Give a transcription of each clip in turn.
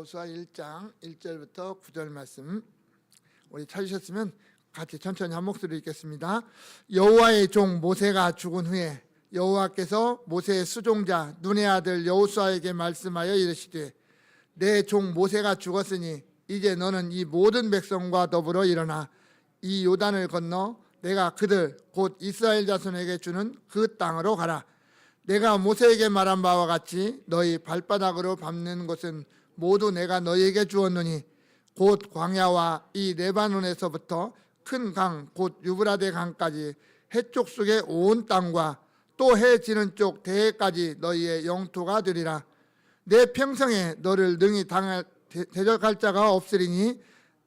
여호수아 1장 1절부터 9절 말씀 우리 찾으셨으면 같이 천천히 한 목소리 읽겠습니다. 여호와의 종 모세가 죽은 후에 여호와께서 모세의 수종자 눈의 아들 여호수아에게 말씀하여 이르시되 내 종 모세가 죽었으니 이제 너는 이 모든 백성과 더불어 일어나 이 요단을 건너 내가 그들 곧 이스라엘 자손에게 주는 그 땅으로 가라. 내가 모세에게 말한 바와 같이 너희 발바닥으로 밟는 곳은 모두 내가 너희에게 주었노니 곧 광야와 이 레바논에서부터 큰 강 곧 유브라데 강까지 해쪽 속의 온 땅과 또 해 지는 쪽 대해까지 너희의 영토가 되리라. 내 평생에 너를 능히 대적할 자가 없으리니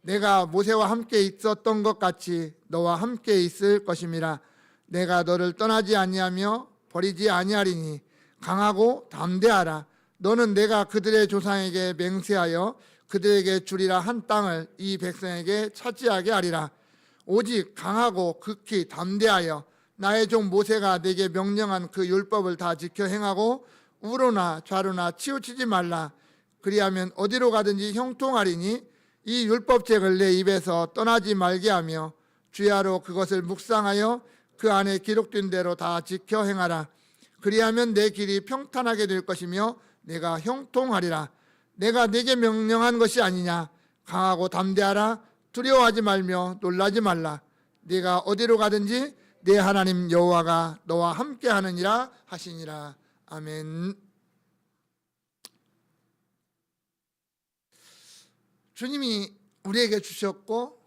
내가 모세와 함께 있었던 것 같이 너와 함께 있을 것임이라. 내가 너를 떠나지 아니하며 버리지 아니하리니 강하고 담대하라. 너는 내가 그들의 조상에게 맹세하여 그들에게 주리라 한 땅을 이 백성에게 차지하게 하리라. 오직 강하고 극히 담대하여 나의 종 모세가 내게 명령한 그 율법을 다 지켜 행하고 우로나 좌로나 치우치지 말라. 그리하면 어디로 가든지 형통하리니 이 율법책을 내 입에서 떠나지 말게 하며 주야로 그것을 묵상하여 그 안에 기록된 대로 다 지켜 행하라. 그리하면 내 길이 평탄하게 될 것이며 내가 형통하리라. 내가 내게 명령한 것이 아니냐. 강하고 담대하라. 두려워하지 말며 놀라지 말라. 네가 어디로 가든지 내 하나님 여호와가 너와 함께 하느니라 하시니라. 아멘. 주님이 우리에게 주셨고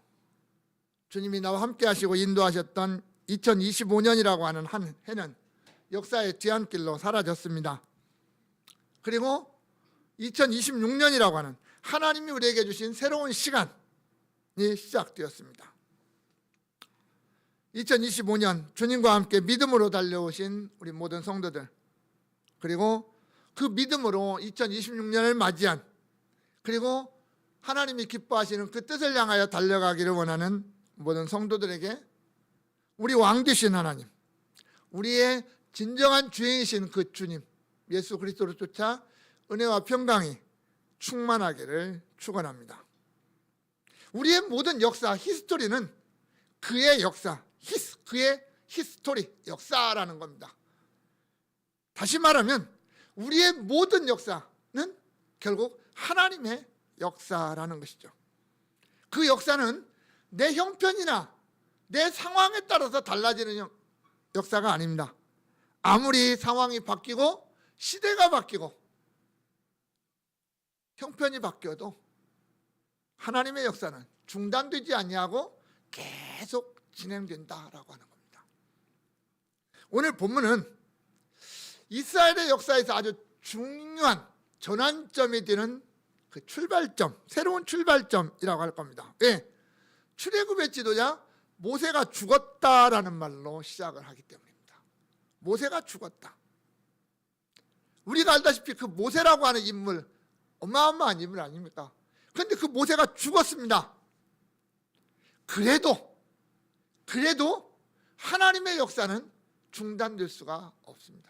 주님이 나와 함께 하시고 인도하셨던 2025년이라고 하는 한 해는 역사의 뒤안길로 사라졌습니다. 그리고 2026년이라고 하는 하나님이 우리에게 주신 새로운 시간이 시작되었습니다. 2025년 주님과 함께 믿음으로 달려오신 우리 모든 성도들, 그리고 그 믿음으로 2026년을 맞이한, 그리고 하나님이 기뻐하시는 그 뜻을 향하여 달려가기를 원하는 모든 성도들에게 우리 왕 되신 하나님, 우리의 진정한 주인이신 그 주님 예수 그리스도를 쫓아 은혜와 평강이 충만하기를 축원합니다. 우리의 모든 역사, 히스토리는 그의 역사, 그의 히스토리, 역사라는 겁니다. 다시 말하면 우리의 모든 역사는 결국 하나님의 역사라는 것이죠. 그 역사는 내 형편이나 내 상황에 따라서 달라지는 역사가 아닙니다. 아무리 상황이 바뀌고 시대가 바뀌고 형편이 바뀌어도 하나님의 역사는 중단되지 아니하고 계속 진행된다라고 하는 겁니다. 오늘 본문은 이스라엘의 역사에서 아주 중요한 전환점이 되는 그 출발점, 새로운 출발점이라고 할 겁니다. 왜? 출애굽의 지도자 모세가 죽었다라는 말로 시작을 하기 때문입니다. 모세가 죽었다. 우리가 알다시피 그 모세라고 하는 인물, 어마어마한 인물 아닙니까? 그런데 그 모세가 죽었습니다. 그래도 하나님의 역사는 중단될 수가 없습니다.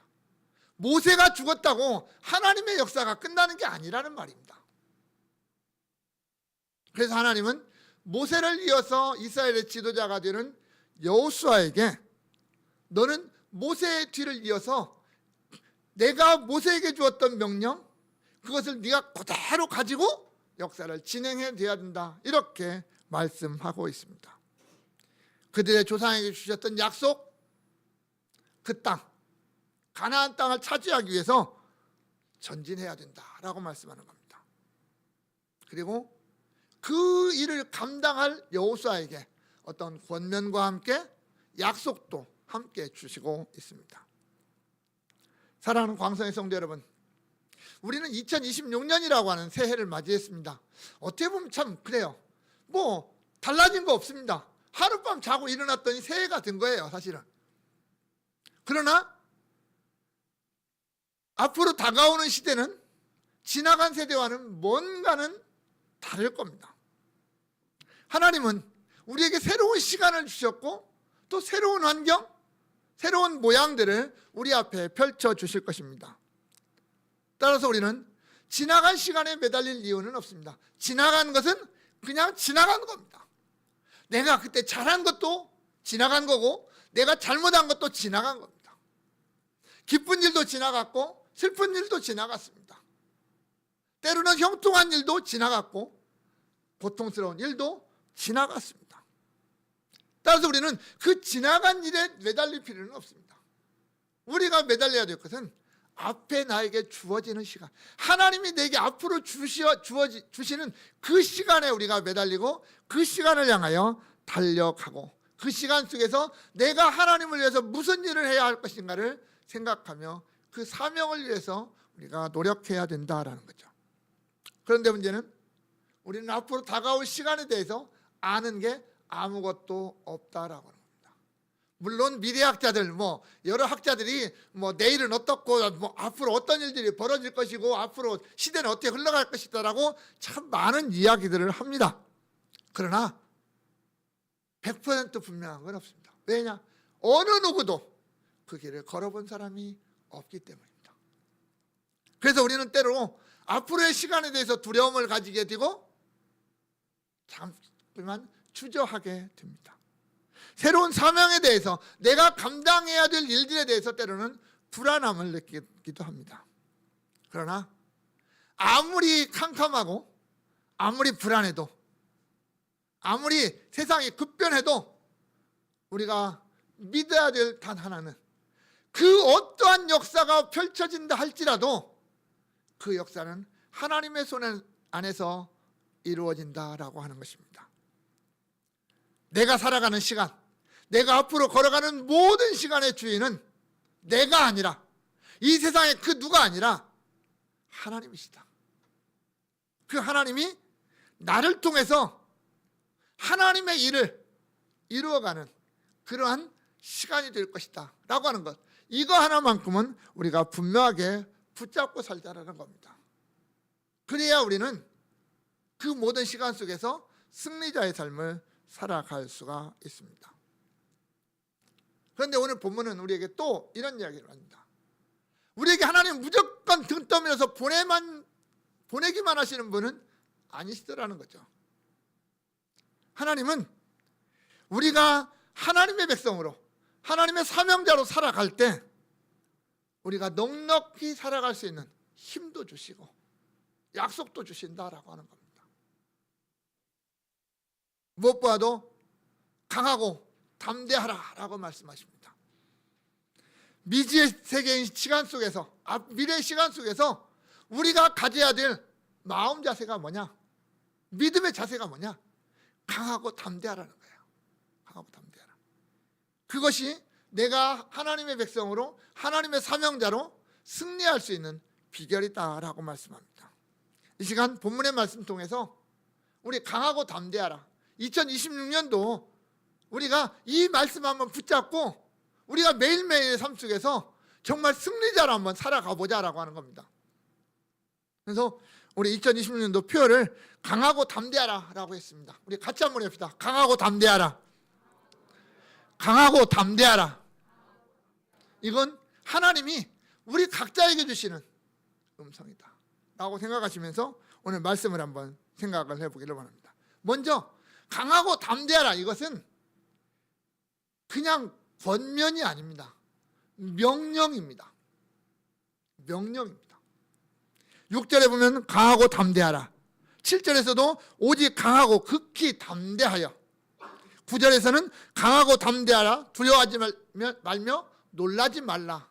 모세가 죽었다고 하나님의 역사가 끝나는 게 아니라는 말입니다. 그래서 하나님은 모세를 이어서 이스라엘의 지도자가 되는 여호수아에게 너는 모세의 뒤를 이어서 내가 모세에게 주었던 명령, 그것을 네가 그대로 가지고 역사를 진행해 돼야 된다, 이렇게 말씀하고 있습니다. 그들의 조상에게 주셨던 약속, 그 땅, 가나안 땅을 차지하기 위해서 전진해야 된다라고 말씀하는 겁니다. 그리고 그 일을 감당할 여호수아에게 어떤 권면과 함께 약속도 함께 주시고 있습니다. 사랑하는 광성의 성도 여러분, 우리는 2026년이라고 하는 새해를 맞이했습니다. 어떻게 보면 참 그래요. 뭐 달라진 거 없습니다. 하룻밤 자고 일어났더니 새해가 된 거예요, 사실은. 그러나 앞으로 다가오는 시대는 지나간 세대와는 뭔가는 다를 겁니다. 하나님은 우리에게 새로운 시간을 주셨고 또 새로운 환경, 새로운 모양들을 우리 앞에 펼쳐 주실 것입니다. 따라서 우리는 지나간 시간에 매달릴 이유는 없습니다. 지나간 것은 그냥 지나간 겁니다. 내가 그때 잘한 것도 지나간 거고 내가 잘못한 것도 지나간 겁니다. 기쁜 일도 지나갔고 슬픈 일도 지나갔습니다. 때로는 형통한 일도 지나갔고 고통스러운 일도 지나갔습니다. 따라서 우리는 그 지나간 일에 매달릴 필요는 없습니다. 우리가 매달려야 될 것은 앞에 나에게 주어지는 시간, 하나님이 내게 앞으로 주시는 그 시간에 우리가 매달리고 그 시간을 향하여 달려가고 그 시간 속에서 내가 하나님을 위해서 무슨 일을 해야 할 것인가를 생각하며 그 사명을 위해서 우리가 노력해야 된다라는 거죠. 그런데 문제는 우리는 앞으로 다가올 시간에 대해서 아는 게 아무것도 없다라고 하는 겁니다. 물론 미래학자들 여러 학자들이 내일은 어떻고 앞으로 어떤 일들이 벌어질 것이고 앞으로 시대는 어떻게 흘러갈 것이다라고 참 많은 이야기들을 합니다. 그러나 100% 분명한 건 없습니다. 왜냐? 어느 누구도 그 길을 걸어본 사람이 없기 때문입니다. 그래서 우리는 때로 앞으로의 시간에 대해서 두려움을 가지게 되고 잠시만 주저하게 됩니다. 새로운 사명에 대해서 내가 감당해야 될 일들에 대해서 때로는 불안함을 느끼기도 합니다. 그러나 아무리 캄캄하고 아무리 불안해도 아무리 세상이 급변해도 우리가 믿어야 될 단 하나는 그 어떠한 역사가 펼쳐진다 할지라도 그 역사는 하나님의 손 안에서 이루어진다라고 하는 것입니다. 내가 살아가는 시간, 내가 앞으로 걸어가는 모든 시간의 주인은 내가 아니라 이 세상의 그 누가 아니라 하나님이시다. 그 하나님이 나를 통해서 하나님의 일을 이루어가는 그러한 시간이 될 것이다 라고 하는 것, 이거 하나만큼은 우리가 분명하게 붙잡고 살자라는 겁니다. 그래야 우리는 그 모든 시간 속에서 승리자의 삶을 살아갈 수가 있습니다. 그런데 오늘 본문은 우리에게 또 이런 이야기를 합니다. 우리에게 하나님 무조건 등 떠밀어서 보내기만 하시는 분은 아니시더라는 거죠. 하나님은 우리가 하나님의 백성으로 하나님의 사명자로 살아갈 때 우리가 넉넉히 살아갈 수 있는 힘도 주시고 약속도 주신다라고 하는 겁니다. 무엇보다도 강하고 담대하라라고 말씀하십니다. 미지의 세계인 시간 속에서, 미래의 시간 속에서 우리가 가져야 될 마음 자세가 뭐냐? 믿음의 자세가 뭐냐? 강하고 담대하라는 거예요. 강하고 담대하라. 그것이 내가 하나님의 백성으로 하나님의 사명자로 승리할 수 있는 비결이다라고 말씀합니다. 이 시간 본문의 말씀 통해서 우리 강하고 담대하라, 2026년도 우리가 이 말씀 한번 붙잡고 우리가 매일매일의 삶 속에서 정말 승리자로 한번 살아가 보자라고 하는 겁니다. 그래서 우리 2026년도 표어를 강하고 담대하라라고 했습니다. 우리 같이 한번 해봅시다. 강하고 담대하라. 강하고 담대하라. 이건 하나님이 우리 각자에게 주시는 음성이다 라고 생각하시면서 오늘 말씀을 한번 생각을 해보기를 원합니다. 먼저 강하고 담대하라, 이것은 그냥 권면이 아닙니다. 명령입니다. 명령입니다. 6절에 보면 강하고 담대하라, 7절에서도 오직 강하고 극히 담대하여, 9절에서는 강하고 담대하라, 두려워하지 말며 놀라지 말라.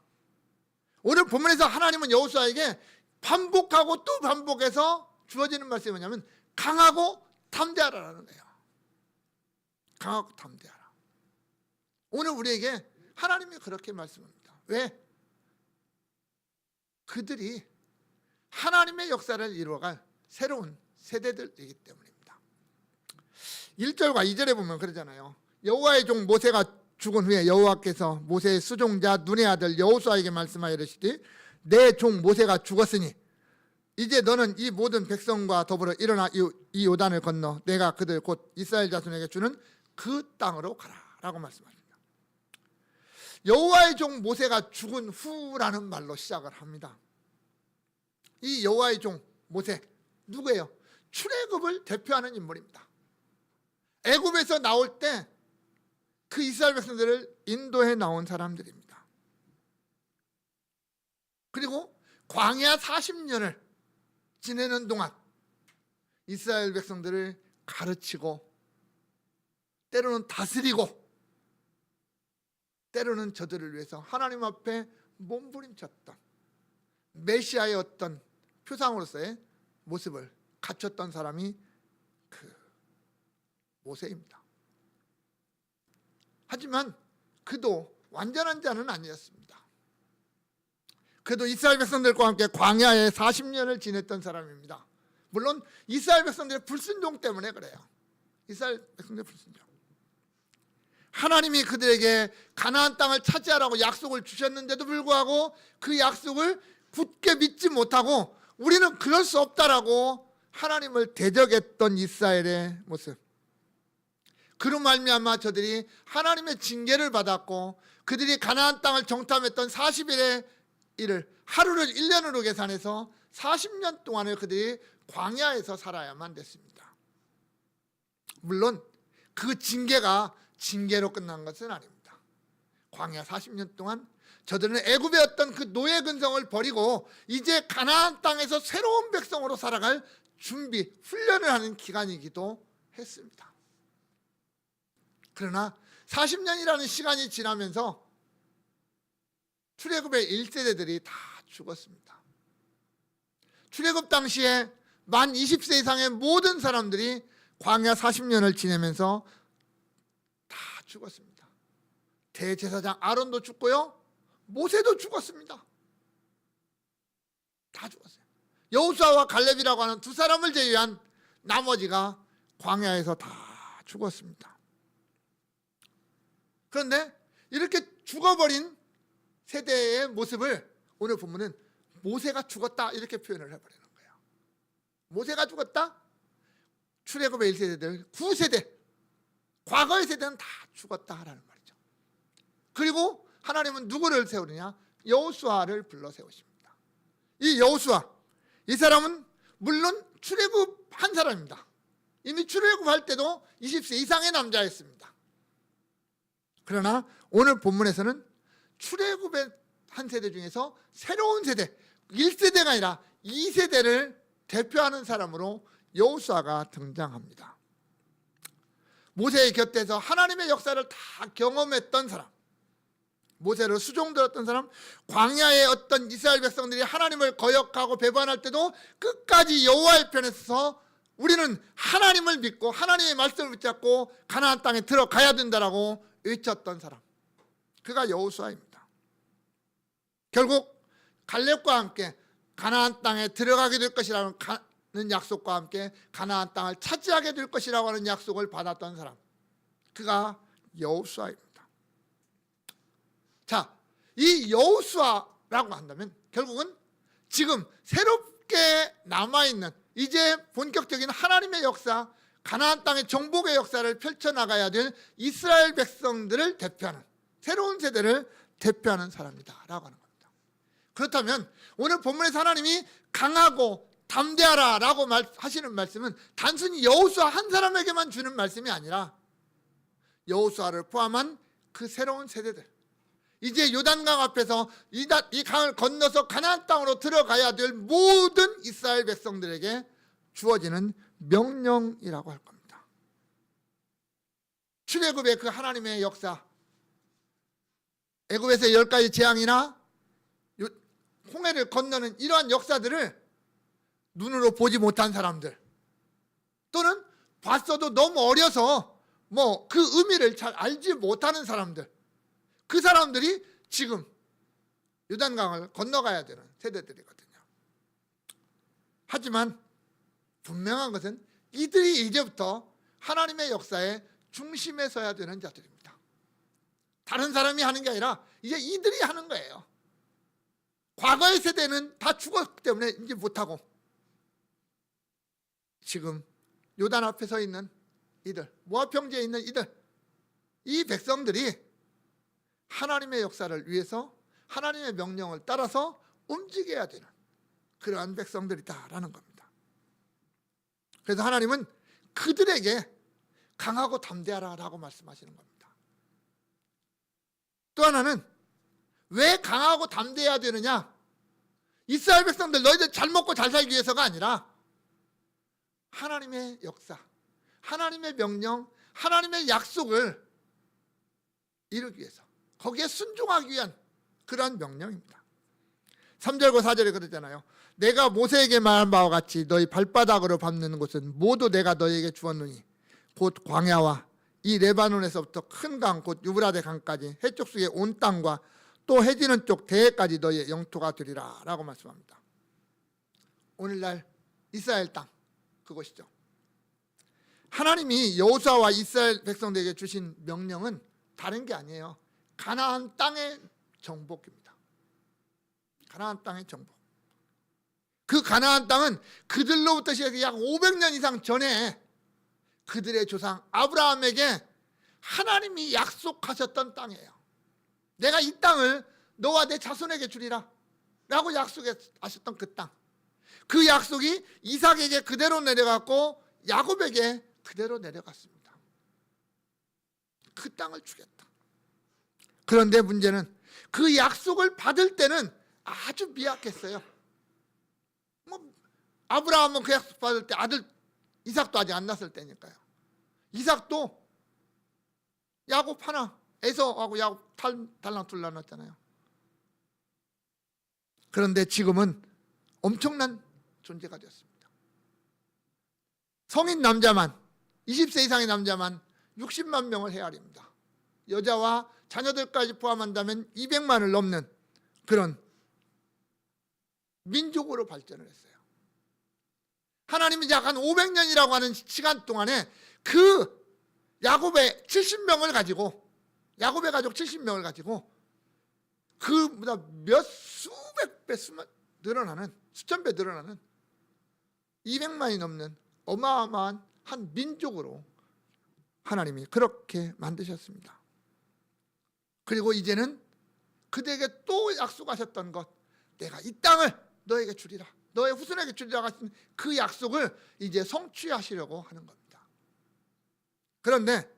오늘 본문에서 하나님은 여호수아에게 반복하고 또 반복해서 주어지는 말씀이 뭐냐면 강하고 담대하라는 거예요. 강하고 담대하라. 오늘 우리에게 하나님이 그렇게 말씀합니다. 왜? 그들이 하나님의 역사를 이루어갈 새로운 세대들이기 때문입니다. 1절과 2절에 보면 그러잖아요. 여호와의 종 모세가 죽은 후에 여호와께서 모세의 수종자 눈의 아들 여호수아에게 말씀하여 이르시되 내 종 모세가 죽었으니 이제 너는 이 모든 백성과 더불어 일어나 이 요단을 건너 내가 그들 곧 이스라엘 자손에게 주는 그 땅으로 가라 라고 말씀하십니다. 여호와의 종 모세가 죽은 후라는 말로 시작을 합니다. 이 여호와의 종 모세 누구예요? 출애굽을 대표하는 인물입니다. 애굽에서 나올 때 그 이스라엘 백성들을 인도해 나온 사람들입니다. 그리고 광야 40년을 지내는 동안 이스라엘 백성들을 가르치고 때로는 다스리고 때로는 저들을 위해서 하나님 앞에 몸부림쳤던 메시아의 어떤 표상으로서의 모습을 갖췄던 사람이 그 모세입니다. 하지만 그도 완전한 자는 아니었습니다. 그도 이스라엘 백성들과 함께 광야에 40년을 지냈던 사람입니다. 물론 이스라엘 백성들의 불순종 때문에 그래요. 이스라엘 백성들의 불순종. 하나님이 그들에게 가나안 땅을 차지하라고 약속을 주셨는데도 불구하고 그 약속을 굳게 믿지 못하고 우리는 그럴 수 없다라고 하나님을 대적했던 이스라엘의 모습. 그로 말미암아 저들이 하나님의 징계를 받았고 그들이 가나안 땅을 정탐했던 40일의 일을 하루를 1년으로 계산해서 40년 동안을 그들이 광야에서 살아야만 됐습니다. 물론 그 징계가 징계로 끝난 것은 아닙니다. 광야 40년 동안 저들은 애굽의 어떤 그 노예 근성을 버리고 이제 가나안 땅에서 새로운 백성으로 살아갈 준비, 훈련을 하는 기간이기도 했습니다. 그러나 40년이라는 시간이 지나면서 출애굽의 1세대들이 다 죽었습니다. 출애굽 당시에 만 20세 이상의 모든 사람들이 광야 40년을 지내면서 다 죽었습니다. 대제사장 아론도 죽고요, 모세도 죽었습니다. 다 죽었어요. 여호수아와 갈렙이라고 하는 두 사람을 제외한 나머지가 광야에서 다 죽었습니다. 그런데 이렇게 죽어버린 세대의 모습을 오늘 본문은 모세가 죽었다 이렇게 표현을 해버리는 거예요. 모세가 죽었다? 출애굽의 1세대들 9세대, 과거의 세대는 다 죽었다라는 말이죠. 그리고 하나님은 누구를 세우느냐? 여호수아를 불러 세우십니다. 이 여호수아, 이 사람은 물론 출애굽한 사람입니다. 이미 출애굽할 때도 20세 이상의 남자였습니다. 그러나 오늘 본문에서는 출애굽의 한 세대 중에서 새로운 세대, 1세대가 아니라 2세대를 대표하는 사람으로 여호수아가 등장합니다. 모세의 곁에서 하나님의 역사를 다 경험했던 사람, 모세를 수종들었던 사람, 광야의 어떤 이스라엘 백성들이 하나님을 거역하고 배반할 때도 끝까지 여호와의 편에 서서 우리는 하나님을 믿고 하나님의 말씀을 붙잡고 가나안 땅에 들어가야 된다라고 외쳤던 사람, 그가 여호수아입니다. 결국 갈렙과 함께 가나안 땅에 들어가게 될 것이라는 약속과 함께 가나안 땅을 차지하게 될 것이라고 하는 약속을 받았던 사람, 그가 여호수아입니다. 자, 이 여호수아라고 한다면 결국은 지금 새롭게 남아있는 이제 본격적인 하나님의 역사, 가나안 땅의 정복의 역사를 펼쳐나가야 될 이스라엘 백성들을 대표하는 새로운 세대를 대표하는 사람이다라고 하는 겁니다. 그렇다면 오늘 본문에서 하나님이 강하고 담대하라라고 하시는 말씀은 단순히 여호수아 한 사람에게만 주는 말씀이 아니라 여호수아를 포함한 그 새로운 세대들, 이제 요단강 앞에서 이 강을 건너서 가나안 땅으로 들어가야 될 모든 이스라엘 백성들에게 주어지는 명령이라고 할 겁니다. 출애굽의 그 하나님의 역사, 애굽에서의 10가지 재앙이나 홍해를 건너는 이러한 역사들을 눈으로 보지 못한 사람들, 또는 봤어도 너무 어려서 그 의미를 잘 알지 못하는 사람들, 그 사람들이 지금 요단강을 건너가야 되는 세대들이거든요. 하지만 분명한 것은 이들이 이제부터 하나님의 역사의 중심에 서야 되는 자들입니다. 다른 사람이 하는 게 아니라 이제 이들이 하는 거예요. 과거의 세대는 다 죽었기 때문에 이제 못하고, 지금 요단 앞에 서 있는 이들, 모압 평지에 있는 이들, 이 백성들이 하나님의 역사를 위해서 하나님의 명령을 따라서 움직여야 되는 그러한 백성들이다라는 겁니다. 그래서 하나님은 그들에게 강하고 담대하라라고 말씀하시는 겁니다. 또 하나는 왜 강하고 담대해야 되느냐? 이스라엘 백성들 너희들 잘 먹고 잘 살기 위해서가 아니라 하나님의 역사, 하나님의 명령, 하나님의 약속을 이루기 위해서, 거기에 순종하기 위한 그런 명령입니다. 3절과 4절에 그러잖아요. 내가 모세에게 말한 바와 같이 너희 발바닥으로 밟는 곳은 모두 내가 너희에게 주었느니 곧 광야와 이 레바논에서부터 큰 강 곧 유브라데 강까지 해쪽 속의 온 땅과 또 해지는 쪽 대해까지 너희의 영토가 되리라 라고 말씀합니다. 오늘날 이스라엘 땅, 그것이죠. 하나님이 여호수아와 이스라엘 백성들에게 주신 명령은 다른 게 아니에요. 가나안 땅의 정복입니다. 가나안 땅의 정복. 그 가나안 땅은 그들로부터 시작해서 약 500년 이상 전에 그들의 조상 아브라함에게 하나님이 약속하셨던 땅이에요. 내가 이 땅을 너와 내 자손에게 주리라 라고 약속하셨던 그 땅. 그 약속이 이삭에게 그대로 내려갔고 야곱에게 그대로 내려갔습니다. 그 땅을 주겠다. 그런데 문제는 그 약속을 받을 때는 아주 미약했어요. 아브라함은 그 약속 받을 때 아들 이삭도 아직 안 났을 때니까요. 이삭도 야곱 하나, 에서하고 야곱 달랑 나눴잖아요. 그런데 지금은 엄청난 존재가 되었습니다. 성인 남자만, 20세 이상의 남자만 60만 명을 헤아립니다. 여자와 자녀들까지 포함한다면 200만을 넘는 그런 민족으로 발전을 했어요. 하나님이 약 한 500년이라고 하는 시간 동안에 그 야곱의 70명을 가지고, 야곱의 가족 70명을 가지고 그보다 몇 수백 배 늘어나는, 수천 배 늘어나는 200만이 넘는 어마어마한 한 민족으로 하나님이 그렇게 만드셨습니다. 그리고 이제는 그들에게 또 약속하셨던 것, 내가 이 땅을 너에게 주리라, 너의 후손에게 주리라 하신 그 약속을 이제 성취하시려고 하는 겁니다. 그런데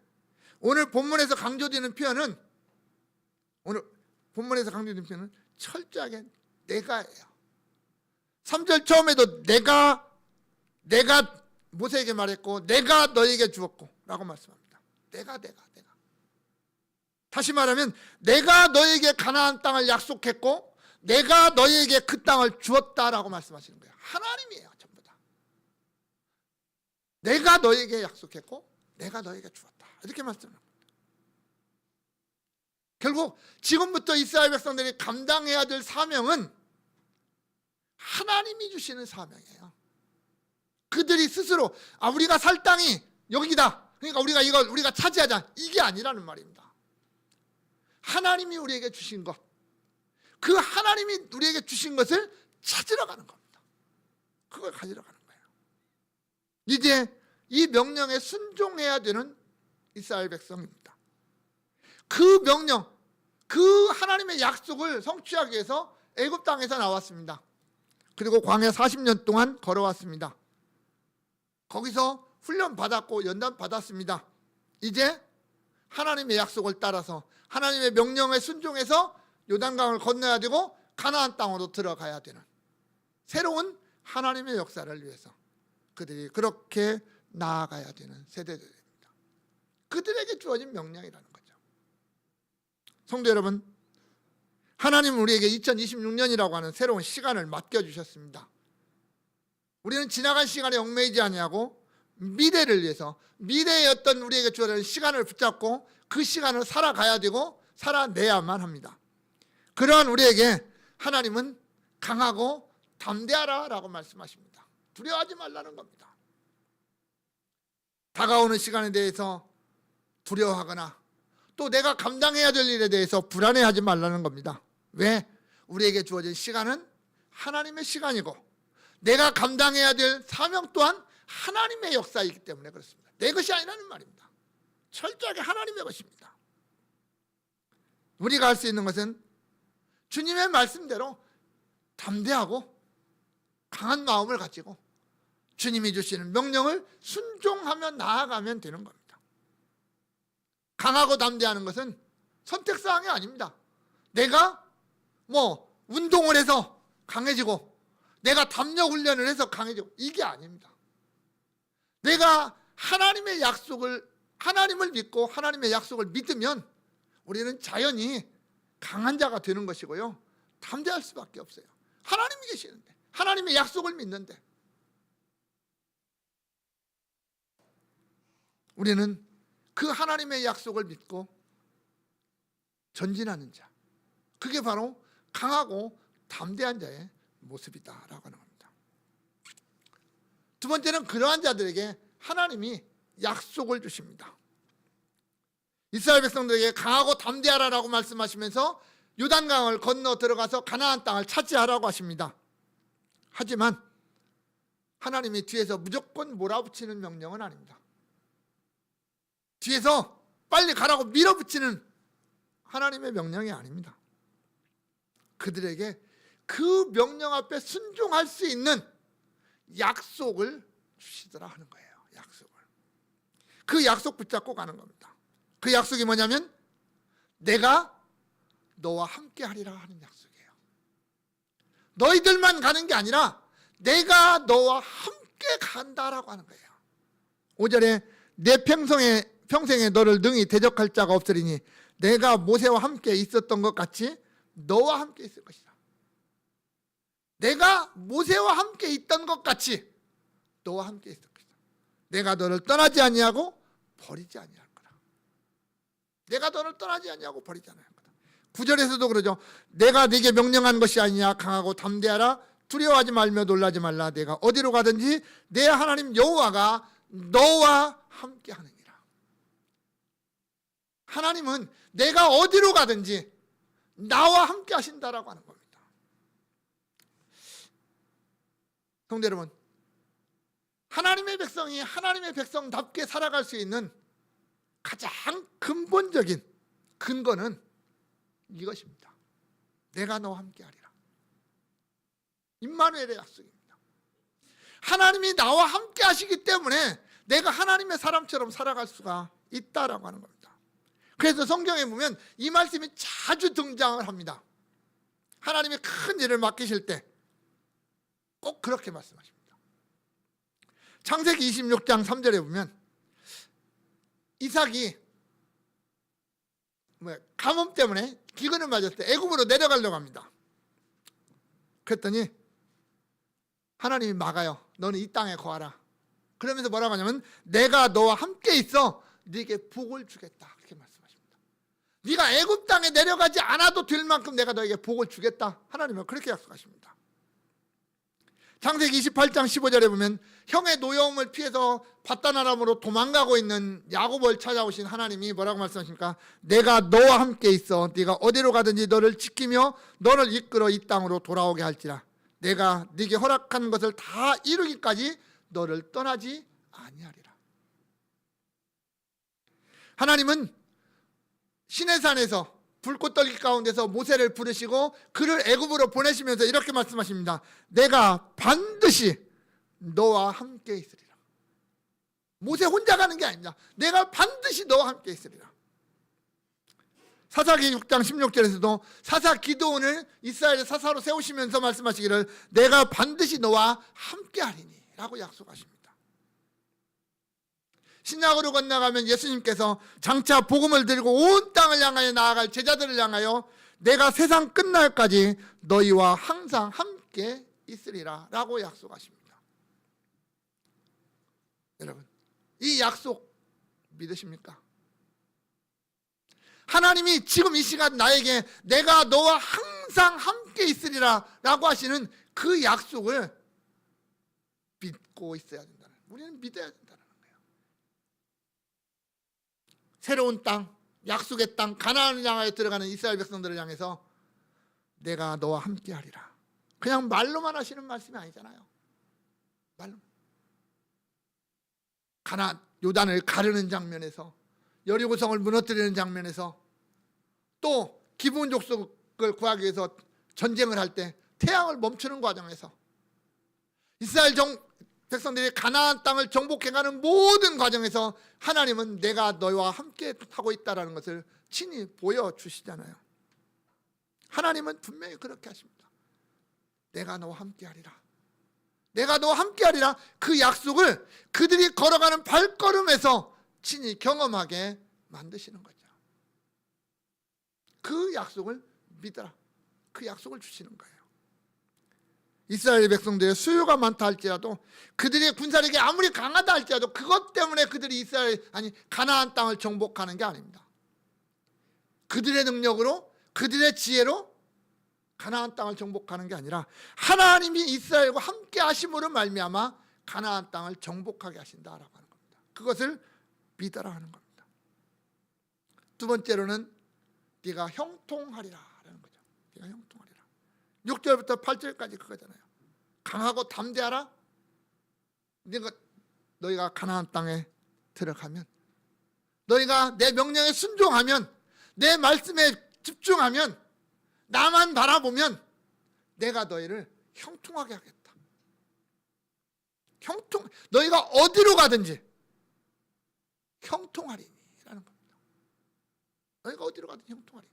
오늘 본문에서 강조되는 표현은, 철저하게 내가예요. 3절 처음에도 내가 모세에게 말했고 내가 너에게 주었고 라고 말씀합니다. 내가. 다시 말하면 내가 너에게 가나안 땅을 약속했고 내가 너에게 그 땅을 주었다라고 말씀하시는 거예요. 하나님이에요, 전부 다. 내가 너에게 약속했고 내가 너에게 주었다, 이렇게 말씀합니다. 결국 지금부터 이스라엘 백성들이 감당해야 될 사명은 하나님이 주시는 사명이에요. 그들이 스스로 우리가 살 땅이 여기다, 그러니까 우리가 차지하자, 이게 아니라는 말입니다. 하나님이 우리에게 주신 것, 그 하나님이 우리에게 주신 것을 찾으러 가는 겁니다. 그걸 가지러 가는 거예요. 이제 이 명령에 순종해야 되는 이스라엘 백성입니다. 그 명령, 그 하나님의 약속을 성취하기 위해서 애굽 땅에서 나왔습니다. 그리고 광야 40년 동안 걸어왔습니다. 거기서 훈련 받았고 연단 받았습니다. 이제 하나님의 약속을 따라서 하나님의 명령에 순종해서 요단강을 건너야 되고 가나안 땅으로 들어가야 되는 새로운 하나님의 역사를 위해서 그들이 그렇게 나아가야 되는 세대들입니다. 그들에게 주어진 명령이라는 거죠. 성도 여러분, 하나님은 우리에게 2026년이라고 하는 새로운 시간을 맡겨주셨습니다. 우리는 지나간 시간에 얽매이지 아니하고 미래를 위해서, 미래의 어떤 우리에게 주어진 시간을 붙잡고 그 시간을 살아가야 되고 살아내야만 합니다. 그러한 우리에게 하나님은 강하고 담대하라 라고 말씀하십니다. 두려워하지 말라는 겁니다. 다가오는 시간에 대해서 두려워하거나 또 내가 감당해야 될 일에 대해서 불안해하지 말라는 겁니다. 왜? 우리에게 주어진 시간은 하나님의 시간이고 내가 감당해야 될 사명 또한 하나님의 역사이기 때문에 그렇습니다. 내 것이 아니라는 말입니다. 철저하게 하나님의 것입니다. 우리가 할 수 있는 것은 주님의 말씀대로 담대하고 강한 마음을 가지고 주님이 주시는 명령을 순종하며 나아가면 되는 겁니다. 강하고 담대하는 것은 선택사항이 아닙니다. 내가 운동을 해서 강해지고 내가 담력 훈련을 해서 강해지고 이게 아닙니다. 내가 하나님의 약속을, 하나님을 믿고 하나님의 약속을 믿으면 우리는 자연히 강한 자가 되는 것이고요, 담대할 수밖에 없어요. 하나님이 계시는데, 하나님의 약속을 믿는데 우리는 그 하나님의 약속을 믿고 전진하는 자, 그게 바로 강하고 담대한 자의 모습이다라고 하는 겁니다. 두 번째는 그러한 자들에게 하나님이 약속을 주십니다. 이스라엘 백성들에게 강하고 담대하라라고 말씀하시면서 요단강을 건너 들어가서 가나안 땅을 차지하라고 하십니다. 하지만 하나님이 뒤에서 무조건 몰아붙이는 명령은 아닙니다. 뒤에서 빨리 가라고 밀어붙이는 하나님의 명령이 아닙니다. 그들에게 그 명령 앞에 순종할 수 있는 약속을 주시더라 하는 거예요. 약속을. 그 약속 붙잡고 가는 겁니다. 그 약속이 뭐냐면 내가 너와 함께 하리라 하는 약속이에요. 너희들만 가는 게 아니라 내가 너와 함께 간다라고 하는 거예요. 5절에 내 평생에 너를 능히 대적할 자가 없으리니 내가 모세와 함께 있었던 것 같이 너와 함께 있을 것이다. 내가 모세와 함께 있던 것 같이 너와 함께 있을 것이다. 내가 너를 떠나지 아니하고 버리지 아니할 거다. 내가 너를 떠나지 아니하고 버리지 아니할 거다. 9절에서도 그러죠. 내가 네게 명령한 것이 아니냐, 강하고 담대하라, 두려워하지 말며 놀라지 말라. 내가 어디로 가든지 내 하나님 여호와가 너와 함께 하느니라. 하나님은 내가 어디로 가든지 나와 함께 하신다라고 하는 겁니다. 성도 여러분, 하나님의 백성이 하나님의 백성답게 살아갈 수 있는 가장 근본적인 근거는 이것입니다. 내가 너와 함께 하리라. 임마누엘의 약속입니다. 하나님이 나와 함께 하시기 때문에 내가 하나님의 사람처럼 살아갈 수가 있다라고 하는 겁니다. 그래서 성경에 보면 이 말씀이 자주 등장을 합니다. 하나님이 큰 일을 맡기실 때 꼭 그렇게 말씀하십니다. 창세기 26장 3절에 보면 이삭이 가뭄 때문에 기근을 맞았을 때 애굽으로 내려가려고 합니다. 그랬더니 하나님이 막아요. 너는 이 땅에 거하라. 그러면서 뭐라고 하냐면 내가 너와 함께 있어 네게 복을 주겠다, 그렇게 말씀하십니다. 네가 애굽 땅에 내려가지 않아도 될 만큼 내가 너에게 복을 주겠다, 하나님은 그렇게 약속하십니다. 창세기 28장 15절에 보면 형의 노여움을 피해서 밧단아람으로 도망가고 있는 야곱을 찾아오신 하나님이 뭐라고 말씀하십니까? 내가 너와 함께 있어 네가 어디로 가든지 너를 지키며 너를 이끌어 이 땅으로 돌아오게 할지라. 내가 네게 허락한 것을 다 이루기까지 너를 떠나지 아니하리라. 하나님은 시내산에서 불꽃떨기 가운데서 모세를 부르시고 그를 애굽으로 보내시면서 이렇게 말씀하십니다. 내가 반드시 너와 함께 있으리라. 모세 혼자 가는 게 아닙니다. 내가 반드시 너와 함께 있으리라. 사사기 6장 16절에서도 사사 기드온을 이스라엘의 사사로 세우시면서 말씀하시기를 내가 반드시 너와 함께 하리니 라고 약속하십니다. 신약으로 건너가면 예수님께서 장차 복음을 들고 온 땅을 향하여 나아갈 제자들을 향하여 내가 세상 끝날까지 너희와 항상 함께 있으리라 라고 약속하십니다. 여러분, 이 약속 믿으십니까? 하나님이 지금 이 시간 나에게 내가 너와 항상 함께 있으리라 라고 하시는 그 약속을 믿고 있어야 된다는, 우리는 믿어야 된다는 거예요. 새로운 땅, 약속의 땅 가나안을 향하여 들어가는 이스라엘 백성들을 향해서 내가 너와 함께 하리라. 그냥 말로만 하시는 말씀이 아니잖아요. 말로. 요단을 가르는 장면에서, 여리고성을 무너뜨리는 장면에서, 또 기브온 족속을 구하기 위해서 전쟁을 할 때 태양을 멈추는 과정에서, 이스라엘 백성들이 가나안 땅을 정복해가는 모든 과정에서 하나님은 내가 너희와 함께 하고 있다는 것을 친히 보여주시잖아요. 하나님은 분명히 그렇게 하십니다. 내가 너와 함께 하리라. 내가 너와 함께 하리라. 그 약속을 그들이 걸어가는 발걸음에서 친히 경험하게 만드시는 거죠. 그 약속을 믿어라. 그 약속을 주시는 거예요. 이스라엘 백성들의 수요가 많다 할지라도, 그들의 군사력이 아무리 강하다 할지라도 그것 때문에 그들이 가나안 땅을 정복하는 게 아닙니다. 그들의 능력으로, 그들의 지혜로 가나안 땅을 정복하는 게 아니라 하나님이 이스라엘과 함께 하심으로 말미암아 가나안 땅을 정복하게 하신다라고 하는 겁니다. 그것을 믿어라 하는 겁니다. 두 번째로는 네가 형통하리라라는 거죠. 네가 형통하리라. 6절부터 8절까지 그거잖아요. 강하고 담대하라. 너희가 가나안 땅에 들어가면, 너희가 내 명령에 순종하면, 내 말씀에 집중하면, 나만 바라보면 내가 너희를 형통하게 하겠다. 너희가 어디로 가든지 형통하리라는 겁니다. 너희가 어디로 가든지 형통하리.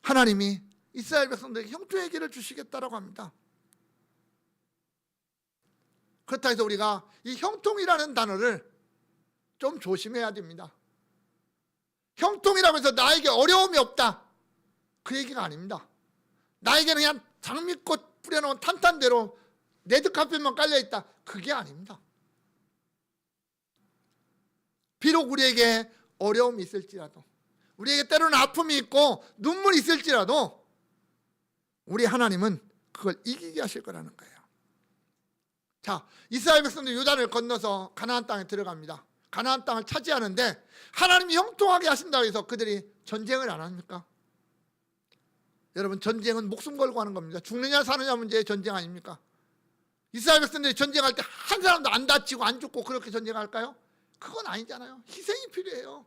하나님이 이스라엘 백성들에게 형통의 길을 주시겠다라고 합니다. 그렇다 해서 우리가 이 형통이라는 단어를 좀 조심해야 됩니다. 형통이라고 해서 나에게 어려움이 없다, 그 얘기가 아닙니다. 나에게는 그냥 장미꽃 뿌려놓은 탄탄대로 레드카펫만 깔려있다, 그게 아닙니다. 비록 우리에게 어려움이 있을지라도, 우리에게 때로는 아픔이 있고 눈물이 있을지라도 우리 하나님은 그걸 이기게 하실 거라는 거예요. 자, 이스라엘 백성들 요단을 건너서 가나안 땅에 들어갑니다. 가나안 땅을 차지하는데 하나님이 형통하게 하신다고 해서 그들이 전쟁을 안 합니까? 여러분, 전쟁은 목숨 걸고 하는 겁니다. 죽느냐 사느냐 문제의 전쟁 아닙니까? 이스라엘 백성들이 전쟁할 때 한 사람도 안 다치고 안 죽고 그렇게 전쟁할까요? 그건 아니잖아요. 희생이 필요해요.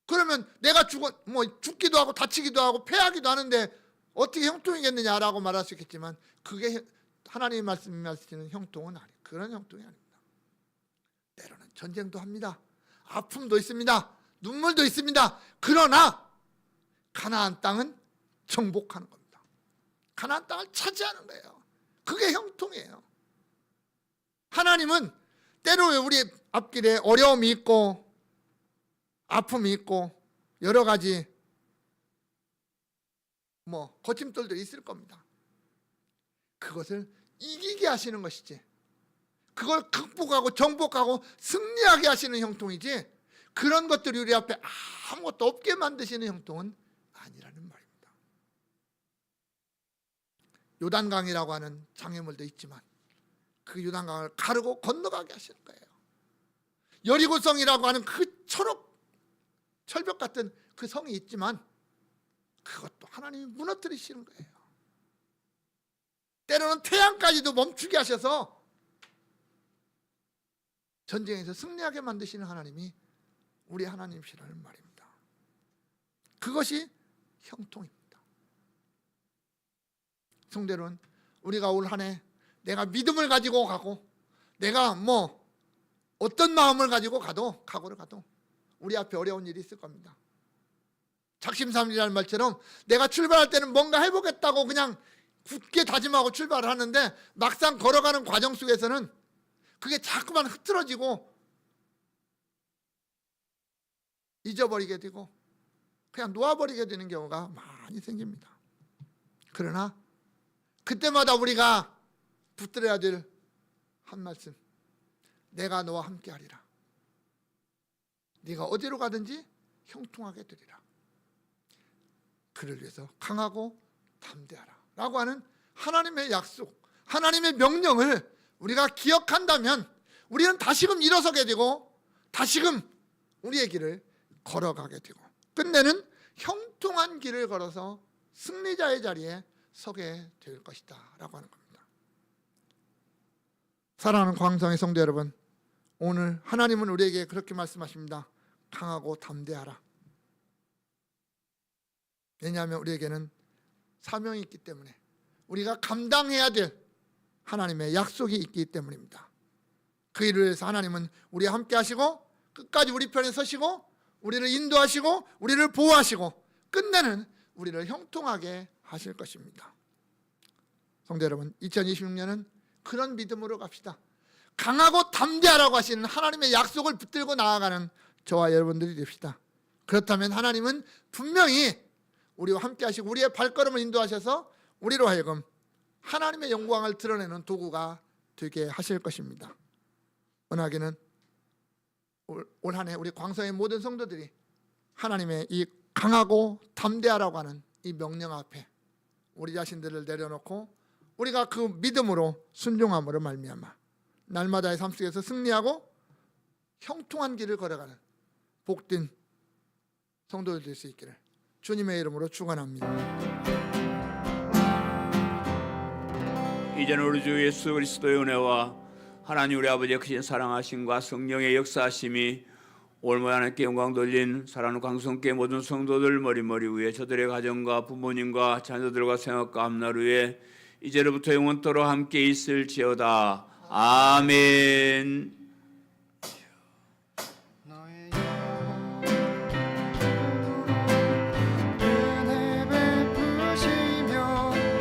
그러면 내가 죽기도 하고 다치기도 하고 패하기도 하는데 어떻게 형통이겠느냐라고 말할 수 있겠지만, 그게 하나님의 말씀하시는 형통은 아니에요. 그런 형통이 아닙니다. 때로는 전쟁도 합니다. 아픔도 있습니다. 눈물도 있습니다. 그러나 가나안 땅은 정복하는 겁니다. 가나안 땅을 차지하는 거예요. 그게 형통이에요. 하나님은 때로 우리 앞길에 어려움이 있고 아픔이 있고 여러 가지 거침돌들이 있을 겁니다. 그것을 이기게 하시는 것이지, 그걸 극복하고 정복하고 승리하게 하시는 형통이지, 그런 것들이 우리 앞에 아무것도 없게 만드시는 형통은 아니라는 말입니다. 요단강이라고 하는 장애물도 있지만 그 요단강을 가르고 건너가게 하시는 거예요. 여리고성이라고 하는 그 철벽 같은 그 성이 있지만 그것도 하나님이 무너뜨리시는 거예요. 때로는 태양까지도 멈추게 하셔서 전쟁에서 승리하게 만드시는 하나님이 우리 하나님이시라는 말입니다. 그것이 형통입니다. 성도 여러분, 우리가 올 한 해 내가 믿음을 가지고 가고, 내가 어떤 마음을 가지고 가도, 각오를 가도 우리 앞에 어려운 일이 있을 겁니다. 작심삼일이라는 말처럼 내가 출발할 때는 뭔가 해보겠다고 그냥 굳게 다짐하고 출발을 하는데 막상 걸어가는 과정 속에서는 그게 자꾸만 흐트러지고 잊어버리게 되고 그냥 놓아버리게 되는 경우가 많이 생깁니다. 그러나 그때마다 우리가 붙들어야 될 한 말씀, 내가 너와 함께 하리라. 네가 어디로 가든지 형통하게 되리라. 그를 위해서 강하고 담대하라 라고 하는 하나님의 약속, 하나님의 명령을 우리가 기억한다면 우리는 다시금 일어서게 되고 다시금 우리의 길을 걸어가게 되고 끝내는 형통한 길을 걸어서 승리자의 자리에 서게 될 것이다 라고 하는 겁니다. 사랑하는 광성의 성도 여러분, 오늘 하나님은 우리에게 그렇게 말씀하십니다. 강하고 담대하라. 왜냐하면 우리에게는 사명이 있기 때문에, 우리가 감당해야 될 하나님의 약속이 있기 때문입니다. 그 일을 위해서 하나님은 우리와 함께 하시고 끝까지 우리 편에 서시고 우리를 인도하시고 우리를 보호하시고 끝내는 우리를 형통하게 하실 것입니다. 성도 여러분, 2026년은 그런 믿음으로 갑시다. 강하고 담대하라고 하시는 하나님의 약속을 붙들고 나아가는 저와 여러분들이 됩시다. 그렇다면 하나님은 분명히 우리와 함께 하시고 우리의 발걸음을 인도하셔서 우리로 하여금 하나님의 영광을 드러내는 도구가 되게 하실 것입니다. 원하기는 올 한 해 우리 광성의 모든 성도들이 하나님의 이 강하고 담대하라고 하는 이 명령 앞에 우리 자신들을 내려놓고 우리가 그 믿음으로 순종함으로 말미암아 날마다의 삶 속에서 승리하고 형통한 길을 걸어가는 복된 성도들 될 수 있기를 주님의 이름으로 축원합니다. 이제는 우리 주 예수 그리스도의 은혜와 하나님 우리 아버지의 크신 사랑하심과 성령의 역사하심이 올모에 하나님께 영광 돌린 사랑하는 광성교회 모든 성도들 머리머리 위에 저들의 가정과 부모님과 자녀들과 생업과 앞날 위에 이제로부터 영원토록 함께 있을지어다. 아멘.